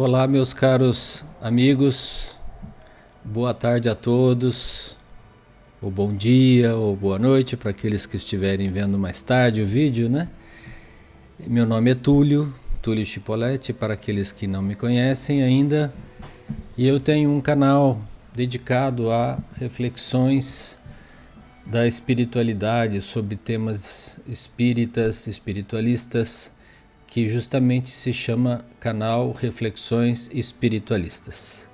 Olá, meus caros amigos, boa tarde a todos, ou bom dia, ou boa noite para aqueles que estiverem vendo mais tarde o vídeo, né? Meu nome é Túlio Chipoletti, para aqueles que não me conhecem ainda, e eu tenho um canal dedicado a reflexões da espiritualidade sobre temas espíritas, espiritualistas, que justamente se chama canal Reflexões Espiritualistas.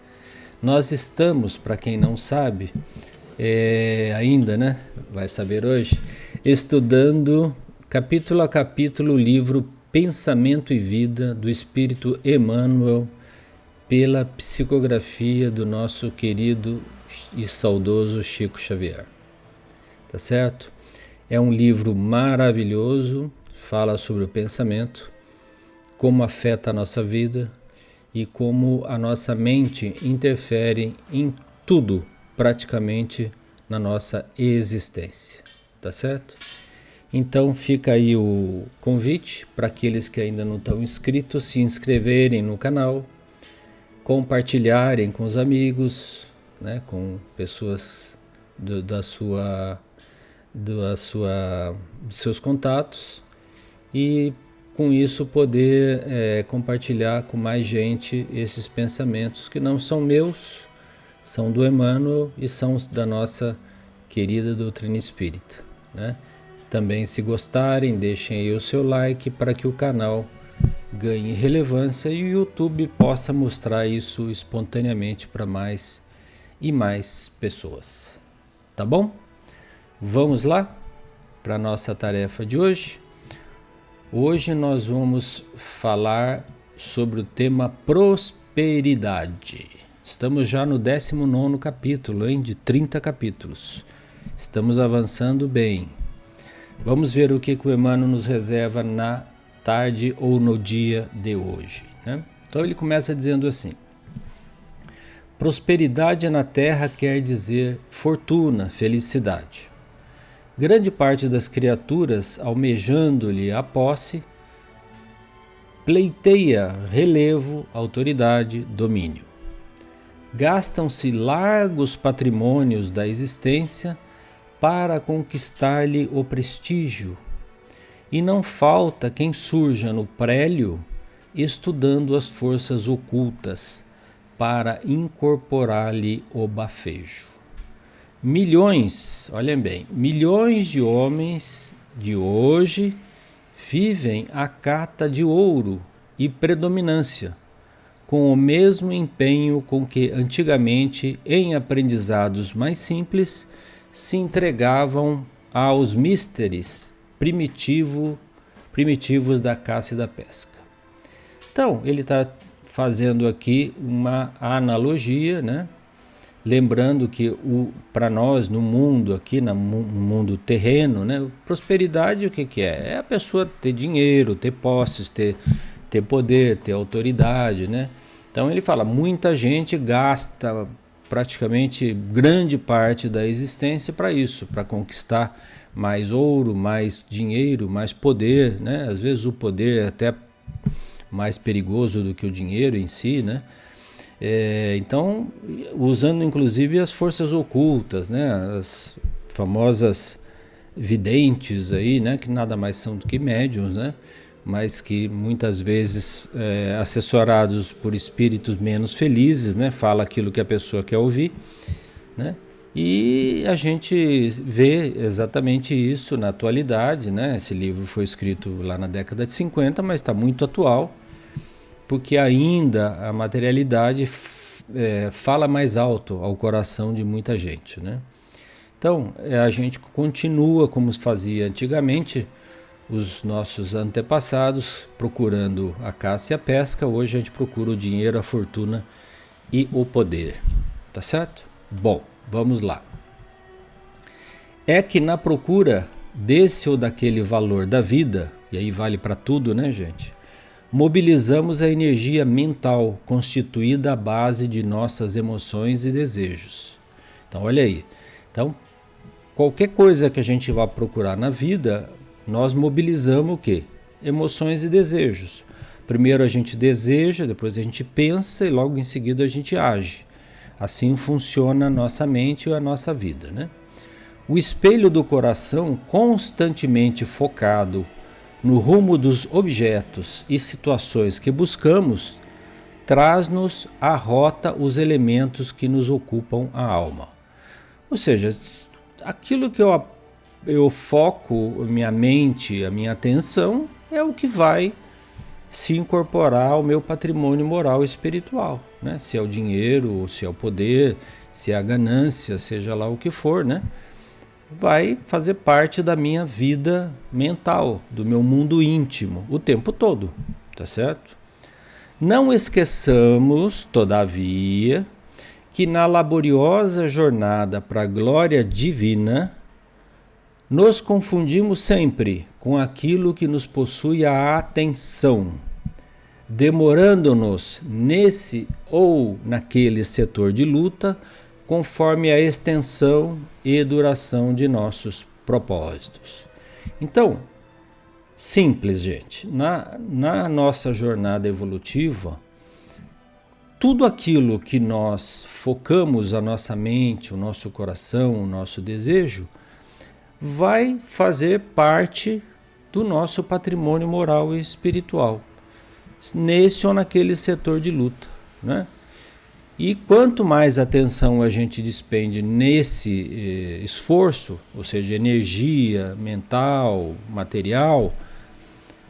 Nós estamos, para quem não sabe, ainda, né, vai saber hoje, estudando capítulo a capítulo o livro Pensamento e Vida do Espírito Emmanuel, pela psicografia do nosso querido e saudoso Chico Xavier. Tá certo? É um livro maravilhoso, fala sobre o pensamento, como afeta a nossa vida e como a nossa mente interfere em tudo, praticamente, na nossa existência. Tá certo? Então fica aí o convite para aqueles que ainda não estão inscritos se inscreverem no canal, compartilharem com os amigos, né, com pessoas dos seus contatos e com isso poder compartilhar com mais gente esses pensamentos que não são meus, são do Emmanuel e são da nossa querida doutrina espírita, né? Também, se gostarem, deixem aí o seu like para que o canal ganhe relevância e o YouTube possa mostrar isso espontaneamente para mais e mais pessoas. Tá bom? Vamos lá para a nossa tarefa de hoje. Hoje nós vamos falar sobre o tema prosperidade. Estamos já no 19º capítulo, de 30 capítulos. Estamos avançando bem. Vamos ver o que o Emmanuel nos reserva na tarde ou no dia de hoje, né? Então ele começa dizendo assim: prosperidade na terra quer dizer fortuna, felicidade. Grande parte das criaturas, almejando-lhe a posse, pleiteia relevo, autoridade, domínio. Gastam-se largos patrimônios da existência para conquistar-lhe o prestígio, e não falta quem surja no prélio estudando as forças ocultas para incorporar-lhe o bafejo. Milhões, olhem bem, milhões de homens de hoje vivem à cata de ouro e predominância, com o mesmo empenho com que antigamente, em aprendizados mais simples, se entregavam aos misteres primitivos da caça e da pesca. Então, ele está fazendo aqui uma analogia, né? Lembrando que para nós no mundo aqui, no mundo terreno, né, prosperidade o que é? É a pessoa ter dinheiro, ter posses, ter poder, ter autoridade, né? Então ele fala, muita gente gasta praticamente grande parte da existência para isso, para conquistar mais ouro, mais dinheiro, mais poder, né? Às vezes o poder é até mais perigoso do que o dinheiro em si, né? Então, usando inclusive as forças ocultas, né, as famosas videntes aí, né, que nada mais são do que médiuns, né, mas que muitas vezes assessorados por espíritos menos felizes, né, fala aquilo que a pessoa quer ouvir, né, e a gente vê exatamente isso na atualidade, né. Esse livro foi escrito lá na década de 50, mas está muito atual, porque ainda a materialidade fala mais alto ao coração de muita gente, né? Então, a gente continua como se fazia antigamente, os nossos antepassados, procurando a caça e a pesca. Hoje a gente procura o dinheiro, a fortuna e o poder. Tá certo? Bom, vamos lá. É que na procura desse ou daquele valor da vida, e aí vale para tudo, né, gente? Mobilizamos a energia mental constituída à base de nossas emoções e desejos. Então, olha aí. Então, qualquer coisa que a gente vá procurar na vida, nós mobilizamos o quê? Emoções e desejos. Primeiro a gente deseja, depois a gente pensa e logo em seguida a gente age. Assim funciona a nossa mente e a nossa vida, né? O espelho do coração, constantemente focado no rumo dos objetos e situações que buscamos, traz-nos à rota os elementos que nos ocupam a alma. Ou seja, aquilo que eu foco minha mente, a minha atenção, é o que vai se incorporar ao meu patrimônio moral e espiritual, né? Se é o dinheiro, se é o poder, se é a ganância, seja lá o que for, né? Vai fazer parte da minha vida mental, do meu mundo íntimo, o tempo todo, tá certo? Não esqueçamos, todavia, que na laboriosa jornada para a glória divina, nos confundimos sempre com aquilo que nos possui a atenção, demorando-nos nesse ou naquele setor de luta, conforme a extensão e duração de nossos propósitos. Então, simples, gente. Na nossa jornada evolutiva, tudo aquilo que nós focamos a nossa mente, o nosso coração, o nosso desejo, vai fazer parte do nosso patrimônio moral e espiritual, nesse ou naquele setor de luta, né? E quanto mais atenção a gente despende nesse esforço, ou seja, energia mental, material,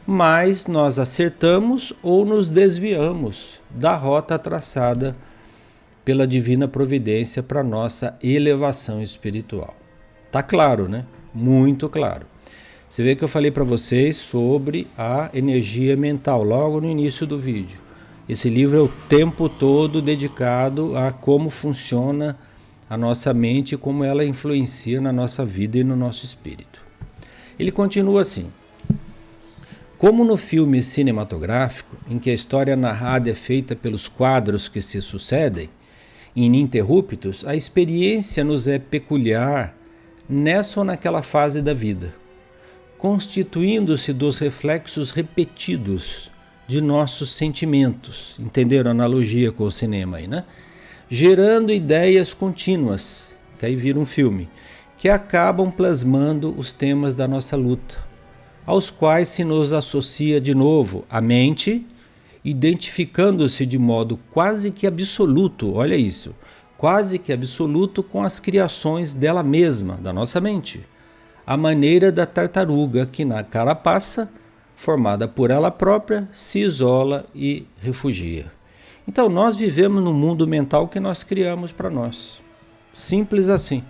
mais nós acertamos ou nos desviamos da rota traçada pela divina providência para nossa elevação espiritual. Tá claro, né? Muito claro. Você vê que eu falei para vocês sobre a energia mental logo no início do vídeo. Esse livro é o tempo todo dedicado a como funciona a nossa mente e como ela influencia na nossa vida e no nosso espírito. Ele continua assim: como no filme cinematográfico, em que a história narrada é feita pelos quadros que se sucedem, ininterruptos, a experiência nos é peculiar nessa ou naquela fase da vida, constituindo-se dos reflexos repetidos de nossos sentimentos. Entenderam a analogia com o cinema aí, né? Gerando ideias contínuas, que aí vira um filme, que acabam plasmando os temas da nossa luta, aos quais se nos associa de novo a mente, identificando-se de modo quase que absoluto, olha isso, quase que absoluto com as criações dela mesma, da nossa mente, à maneira da tartaruga que na carapaça, formada por ela própria, se isola e refugia. Então nós vivemos no mundo mental que nós criamos para nós. Simples assim.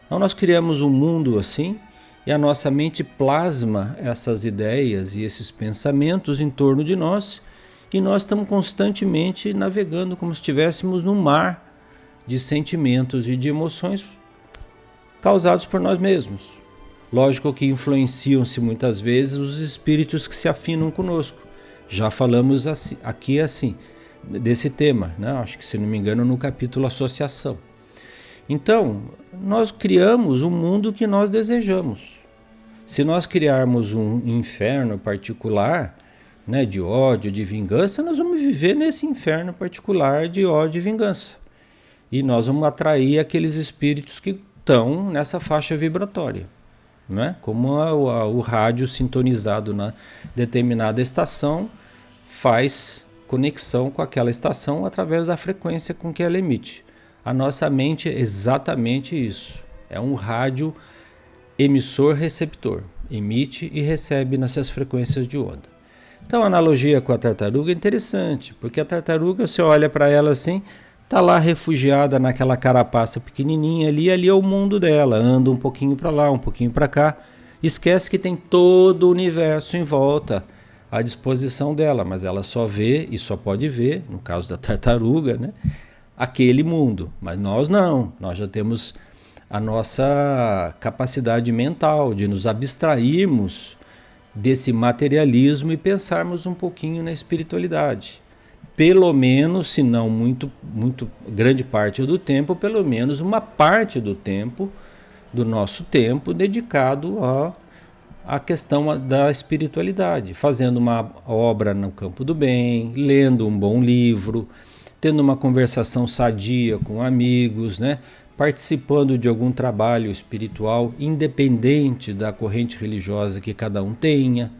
Então nós criamos um mundo assim e a nossa mente plasma essas ideias e esses pensamentos em torno de nós e nós estamos constantemente navegando como se estivéssemos num mar de sentimentos e de emoções causados por nós mesmos. Lógico que influenciam-se muitas vezes os espíritos que se afinam conosco. Já falamos aqui assim, desse tema, né? Acho que, se não me engano, no capítulo Associação. Então, nós criamos um mundo que nós desejamos. Se nós criarmos um inferno particular, né, de ódio, de vingança, nós vamos viver nesse inferno particular de ódio e vingança. E nós vamos atrair aqueles espíritos que estão nessa faixa vibratória. Né? Como o rádio sintonizado na determinada estação faz conexão com aquela estação através da frequência com que ela emite. A nossa mente é exatamente isso. É um rádio emissor-receptor. Emite e recebe nessas frequências de onda. Então a analogia com a tartaruga é interessante, porque a tartaruga, você olha para ela assim, está lá refugiada naquela carapaça pequenininha ali é o mundo dela, anda um pouquinho para lá, um pouquinho para cá, esquece que tem todo o universo em volta à disposição dela, mas ela só vê e só pode ver, no caso da tartaruga, né, aquele mundo, mas nós não, nós já temos a nossa capacidade mental de nos abstrairmos desse materialismo e pensarmos um pouquinho na espiritualidade. Pelo menos, se não muito grande parte do tempo, pelo menos uma parte do tempo, do nosso tempo, dedicado a questão da espiritualidade, fazendo uma obra no campo do bem, lendo um bom livro, tendo uma conversação sadia com amigos, né? Participando de algum trabalho espiritual, independente da corrente religiosa que cada um tenha.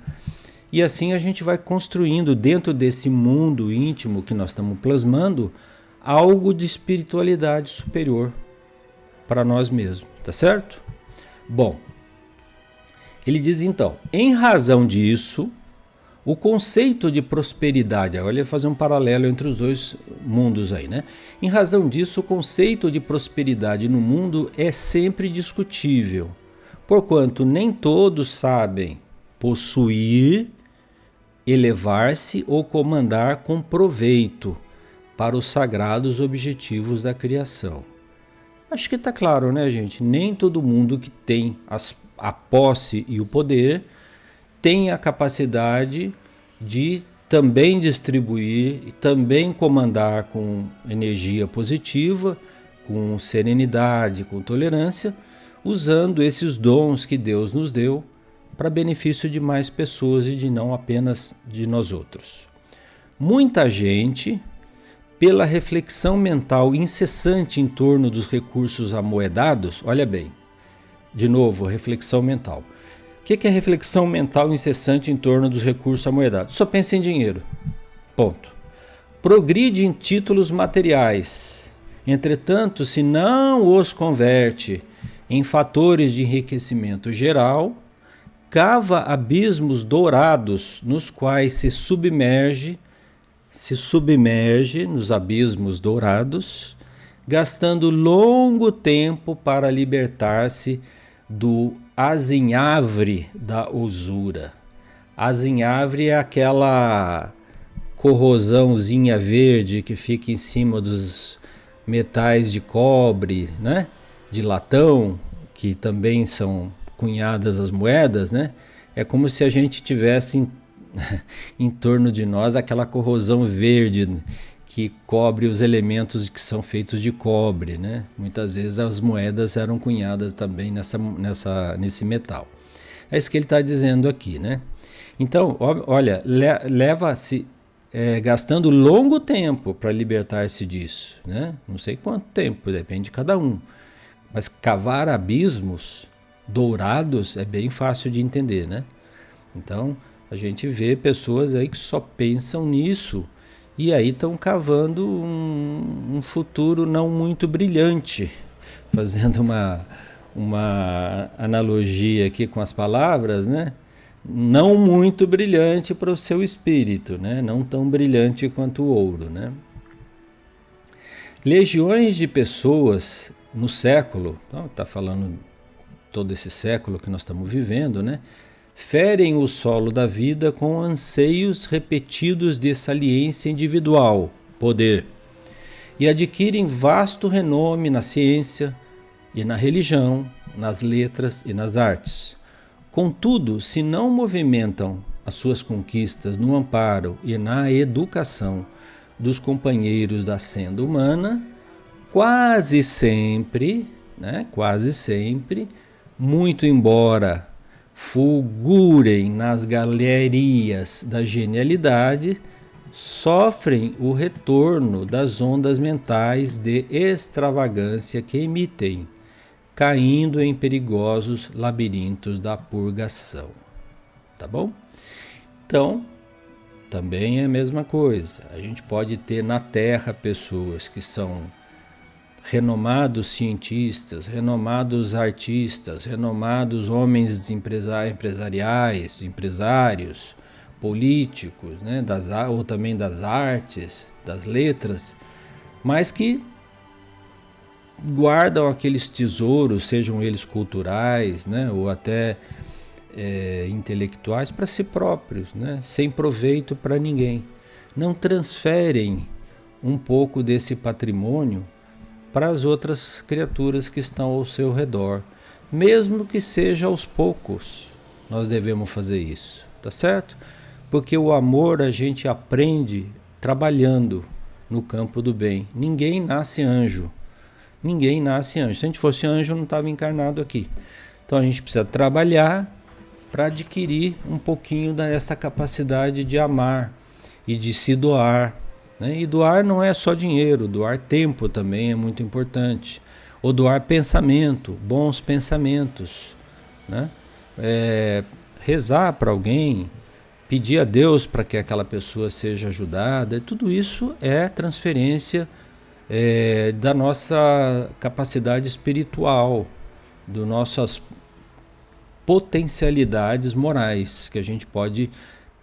E assim a gente vai construindo dentro desse mundo íntimo que nós estamos plasmando algo de espiritualidade superior para nós mesmos, tá certo? Bom, ele diz então, em razão disso, o conceito de prosperidade, agora ele vai fazer um paralelo entre os dois mundos aí, né? Em razão disso, o conceito de prosperidade no mundo é sempre discutível, porquanto nem todos sabem possuir, elevar-se ou comandar com proveito para os sagrados objetivos da criação. Acho que está claro, né, gente? Nem todo mundo que tem a posse e o poder tem a capacidade de também distribuir e também comandar com energia positiva, com serenidade, com tolerância, usando esses dons que Deus nos deu para benefício de mais pessoas e de não apenas de nós outros. Muita gente, pela reflexão mental incessante em torno dos recursos amoedados, olha bem, de novo, reflexão mental. O que é reflexão mental incessante em torno dos recursos amoedados? Só pensa em dinheiro. Ponto. Progride em títulos materiais. Entretanto, se não os converte em fatores de enriquecimento geral, cava abismos dourados nos quais se submerge nos abismos dourados, gastando longo tempo para libertar-se do azinhavre da usura. Azinhavre é aquela corrosãozinha verde que fica em cima dos metais de cobre, né? De latão, que também são cunhadas as moedas, né? É como se a gente tivesse em torno de nós aquela corrosão verde que cobre os elementos que são feitos de cobre, né? Muitas vezes as moedas eram cunhadas também nesse metal. É isso que ele está dizendo aqui, né? Então, olha, leva-se gastando longo tempo para libertar-se disso, né? Não sei quanto tempo, depende de cada um. Mas cavar abismos dourados é bem fácil de entender, né? Então, a gente vê pessoas aí que só pensam nisso e aí estão cavando um futuro não muito brilhante, fazendo uma analogia aqui com as palavras, né? Não muito brilhante para o seu espírito, né? Não tão brilhante quanto o ouro, né? Legiões de pessoas no século, está falando todo esse século que nós estamos vivendo, né? Ferem o solo da vida com anseios repetidos de saliência individual, poder, e adquirem vasto renome na ciência e na religião, nas letras e nas artes. Contudo, se não movimentam as suas conquistas no amparo e na educação dos companheiros da senda humana, quase sempre, muito embora fulgurem nas galerias da genialidade, sofrem o retorno das ondas mentais de extravagância que emitem, caindo em perigosos labirintos da purgação. Tá bom? Então, também é a mesma coisa. A gente pode ter na Terra pessoas que são renomados cientistas, renomados artistas, renomados homens empresariais, empresários, políticos, né, ou também das artes, das letras, mas que guardam aqueles tesouros, sejam eles culturais, né, ou até intelectuais, para si próprios, né, sem proveito para ninguém. Não transferem um pouco desse patrimônio para as outras criaturas que estão ao seu redor, mesmo que seja aos poucos. Nós devemos fazer isso, tá certo? Porque o amor a gente aprende trabalhando no campo do bem. Ninguém nasce anjo. Ninguém nasce anjo. Se a gente fosse anjo, não estava encarnado aqui. Então a gente precisa trabalhar para adquirir um pouquinho dessa capacidade de amar e de se doar, né? E doar não é só dinheiro, doar tempo também é muito importante. Ou doar pensamento, bons pensamentos, né? Rezar para alguém, pedir a Deus para que aquela pessoa seja ajudada, tudo isso é transferência da nossa capacidade espiritual, das nossas potencialidades morais, que a gente pode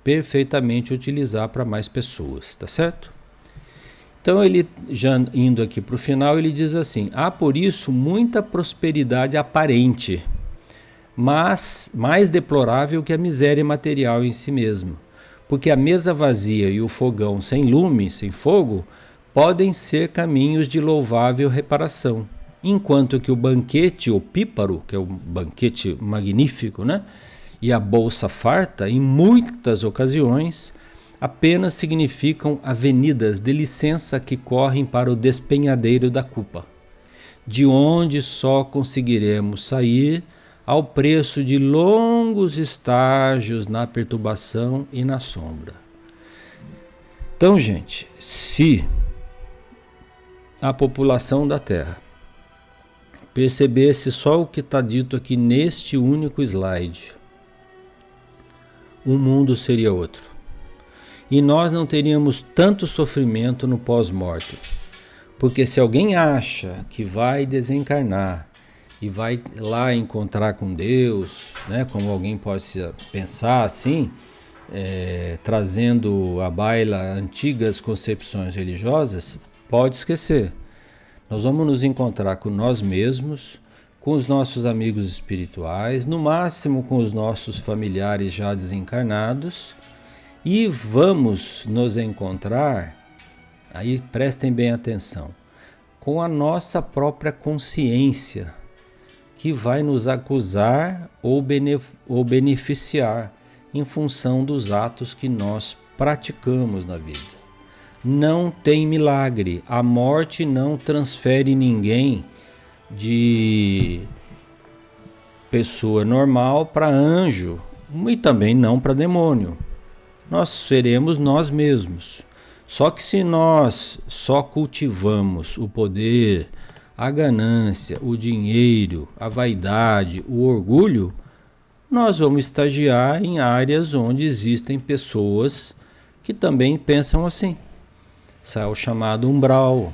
perfeitamente utilizar para mais pessoas, tá certo? Então ele, já indo aqui para o final, ele diz assim: há por isso muita prosperidade aparente, mas mais deplorável que a miséria material em si mesma, porque a mesa vazia e o fogão sem lume, sem fogo, podem ser caminhos de louvável reparação, enquanto que o banquete opíparo, que é um banquete magnífico, né? E a bolsa farta, em muitas ocasiões, apenas significam avenidas de licença que correm para o despenhadeiro da culpa, de onde só conseguiremos sair ao preço de longos estágios na perturbação e na sombra. Então, gente, se a população da Terra percebesse só o que está dito aqui neste único slide, o mundo seria outro. E nós não teríamos tanto sofrimento no pós-morte. Porque se alguém acha que vai desencarnar e vai lá encontrar com Deus, né, como alguém pode pensar assim, trazendo à baila antigas concepções religiosas, pode esquecer. Nós vamos nos encontrar com nós mesmos, com os nossos amigos espirituais, no máximo com os nossos familiares já desencarnados, e vamos nos encontrar, aí prestem bem atenção, com a nossa própria consciência, que vai nos acusar ou beneficiar em função dos atos que nós praticamos na vida. Não tem milagre, a morte não transfere ninguém de pessoa normal para anjo e também não para demônio. Nós seremos nós mesmos. Só que se nós só cultivamos o poder, a ganância, o dinheiro, a vaidade, o orgulho, nós vamos estagiar em áreas onde existem pessoas que também pensam assim. Isso é o chamado umbral,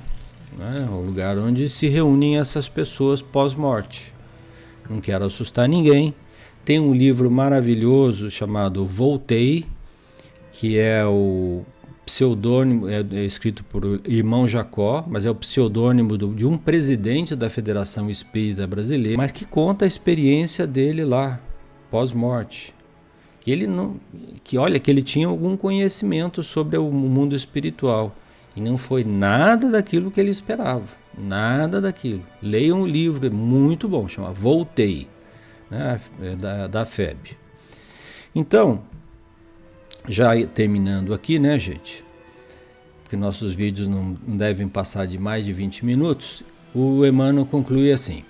né? O lugar onde se reúnem essas pessoas pós-morte. Não quero assustar ninguém. Tem um livro maravilhoso chamado Voltei, que é o pseudônimo, é escrito por Irmão Jacó, mas é o pseudônimo de um presidente da Federação Espírita Brasileira, mas que conta a experiência dele lá, pós-morte. Que ele tinha algum conhecimento sobre o mundo espiritual, e não foi nada daquilo que ele esperava, nada daquilo. Leiam o livro, é muito bom, chama Voltei, né, da FEB. Então, já terminando aqui, né, gente? Porque nossos vídeos não devem passar de mais de 20 minutos. O Emmanuel conclui assim: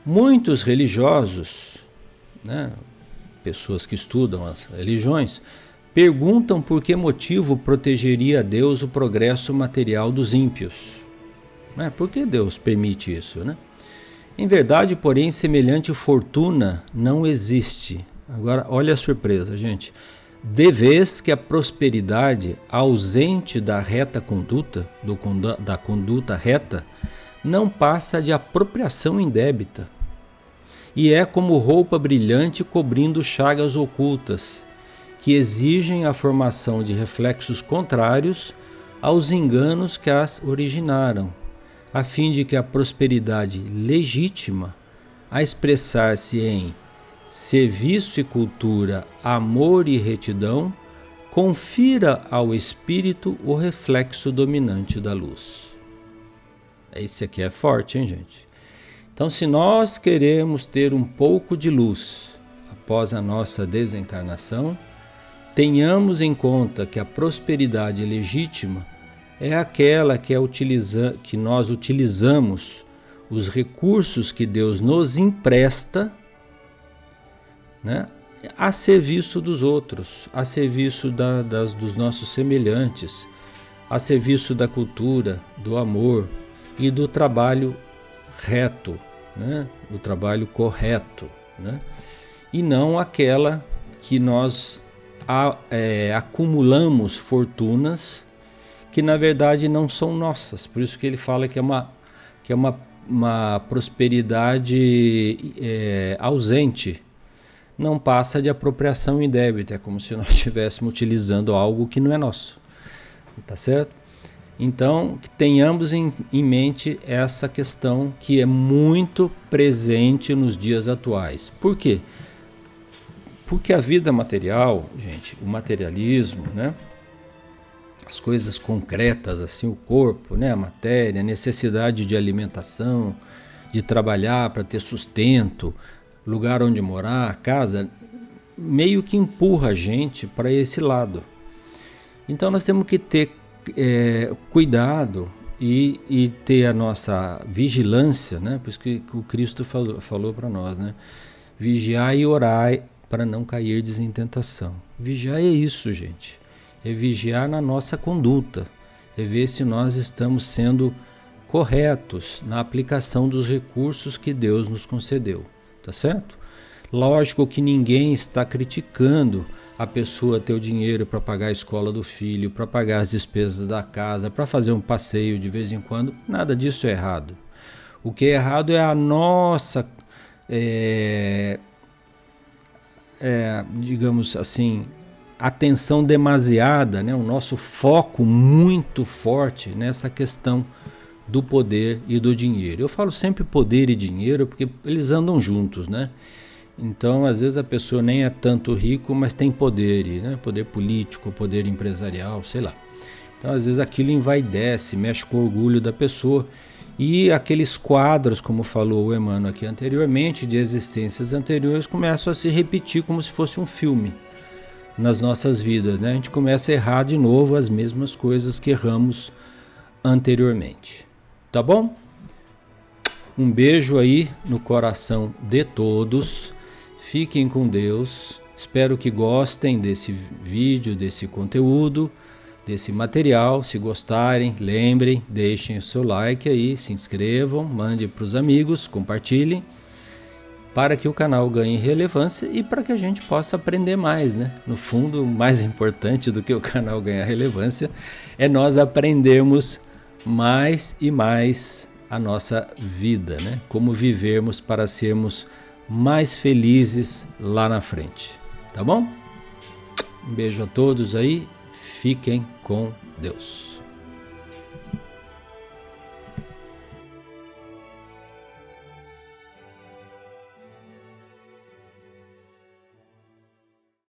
muitos religiosos, né, pessoas que estudam as religiões, perguntam por que motivo protegeria Deus o progresso material dos ímpios. Por que Deus permite isso, né? Em verdade, porém, semelhante fortuna não existe. Agora, olha a surpresa, gente. De vez que a prosperidade ausente da reta conduta, da conduta reta, não passa de apropriação indébita, e é como roupa brilhante cobrindo chagas ocultas, que exigem a formação de reflexos contrários aos enganos que as originaram, a fim de que a prosperidade legítima, a expressar-se em serviço e cultura, amor e retidão, confira ao espírito o reflexo dominante da luz. Esse aqui é forte, hein, gente? Então, se nós queremos ter um pouco de luz após a nossa desencarnação, tenhamos em conta que a prosperidade legítima é aquela que nós utilizamos os recursos que Deus nos empresta, né, a serviço dos outros, a serviço dos nossos semelhantes, a serviço da cultura, do amor e do trabalho reto, né? O trabalho correto, né? E não aquela que nós acumulamos fortunas que na verdade não são nossas. Por isso que ele fala que é uma prosperidade ausente. Não passa de apropriação indébita, é como se nós estivéssemos utilizando algo que não é nosso. Tá certo? Então, que tenhamos em mente essa questão que é muito presente nos dias atuais. Por quê? Porque a vida material, gente, o materialismo, né? As coisas concretas, assim, o corpo, né? A matéria, a necessidade de alimentação, de trabalhar para ter sustento, lugar onde morar, casa, meio que empurra a gente para esse lado. Então nós temos que ter cuidado e ter a nossa vigilância, né? Por isso que o Cristo falou para nós, né? Vigiai e orai para não cairdes em tentação. Vigiar é isso, gente. É vigiar na nossa conduta. É ver se nós estamos sendo corretos na aplicação dos recursos que Deus nos concedeu. Tá certo? Lógico que ninguém está criticando a pessoa ter o dinheiro para pagar a escola do filho, para pagar as despesas da casa, para fazer um passeio de vez em quando. Nada disso é errado. O que é errado é a nossa, digamos assim, atenção demasiada, né? O nosso foco muito forte nessa questão do poder e do dinheiro. Eu falo sempre poder e dinheiro porque eles andam juntos, né? Então, às vezes a pessoa nem é tanto rico, mas tem poder, né? Poder político, poder empresarial, sei lá. Então, às vezes aquilo envaidece, mexe com o orgulho da pessoa. E aqueles quadros, como falou o Emmanuel aqui anteriormente, de existências anteriores, começam a se repetir como se fosse um filme nas nossas vidas, né? A gente começa a errar de novo as mesmas coisas que erramos anteriormente. Tá bom? Um beijo aí no coração de todos. Fiquem com Deus. Espero que gostem desse vídeo, desse conteúdo, desse material. Se gostarem, lembrem, deixem o seu like aí, se inscrevam, mandem para os amigos, compartilhem, para que o canal ganhe relevância e para que a gente possa aprender mais, né? No fundo, o mais importante do que o canal ganhar relevância é nós aprendermos mais e mais a nossa vida, né? Como vivermos para sermos mais felizes lá na frente, tá bom? Um beijo a todos aí, fiquem com Deus.